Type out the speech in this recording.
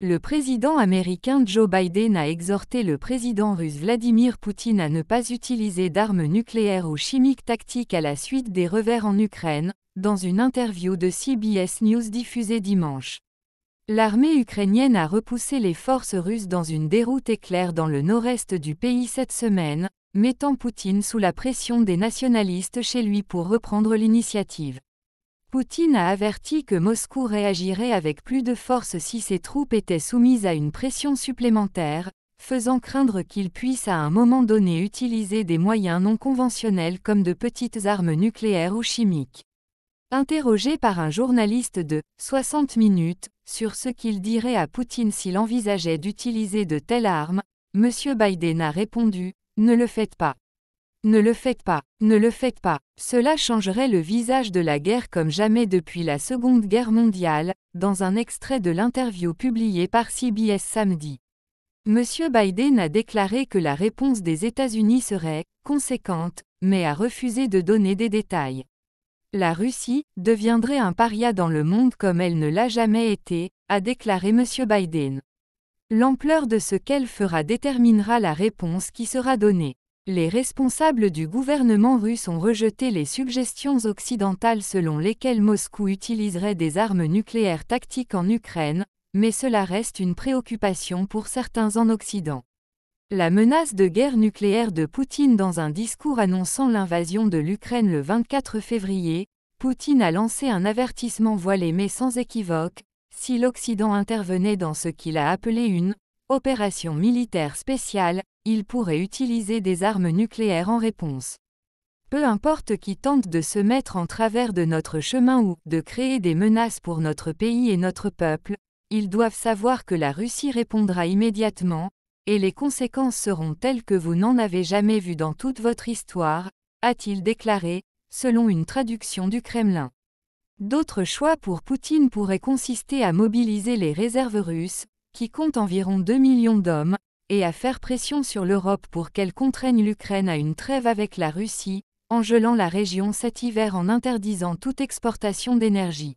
Le président américain Joe Biden a exhorté le président russe Vladimir Poutine à ne pas utiliser d'armes nucléaires ou chimiques tactiques à la suite des revers en Ukraine, dans une interview de CBS News diffusée dimanche. L'armée ukrainienne a repoussé les forces russes dans une déroute éclair dans le nord-est du pays cette semaine, mettant Poutine sous la pression des nationalistes chez lui pour reprendre l'initiative. Poutine a averti que Moscou réagirait avec plus de force si ses troupes étaient soumises à une pression supplémentaire, faisant craindre qu'il puisse à un moment donné utiliser des moyens non conventionnels comme de petites armes nucléaires ou chimiques. Interrogé par un journaliste de 60 minutes sur ce qu'il dirait à Poutine s'il envisageait d'utiliser de telles armes, M. Biden a répondu « Ne le faites pas. Ne le faites pas, ne le faites pas. Cela changerait le visage de la guerre comme jamais depuis la Seconde Guerre mondiale », dans un extrait de l'interview publiée par CBS samedi. M. Biden a déclaré que la réponse des États-Unis serait « conséquente », mais a refusé de donner des détails. La Russie deviendrait un paria dans le monde comme elle ne l'a jamais été, a déclaré M. Biden. L'ampleur de ce qu'elle fera déterminera la réponse qui sera donnée. Les responsables du gouvernement russe ont rejeté les suggestions occidentales selon lesquelles Moscou utiliserait des armes nucléaires tactiques en Ukraine, mais cela reste une préoccupation pour certains en Occident. La menace de guerre nucléaire de Poutine dans un discours annonçant l'invasion de l'Ukraine le 24 février, Poutine a lancé un avertissement voilé mais sans équivoque, si l'Occident intervenait dans ce qu'il a appelé une « opération militaire spéciale », il pourrait utiliser des armes nucléaires en réponse. Peu importe qui tente de se mettre en travers de notre chemin ou de créer des menaces pour notre pays et notre peuple, ils doivent savoir que la Russie répondra immédiatement, et les conséquences seront telles que vous n'en avez jamais vu dans toute votre histoire, a-t-il déclaré, selon une traduction du Kremlin. D'autres choix pour Poutine pourraient consister à mobiliser les réserves russes, qui comptent environ 2 millions d'hommes, et à faire pression sur l'Europe pour qu'elle contraigne l'Ukraine à une trêve avec la Russie, en gelant la région cet hiver en interdisant toute exportation d'énergie.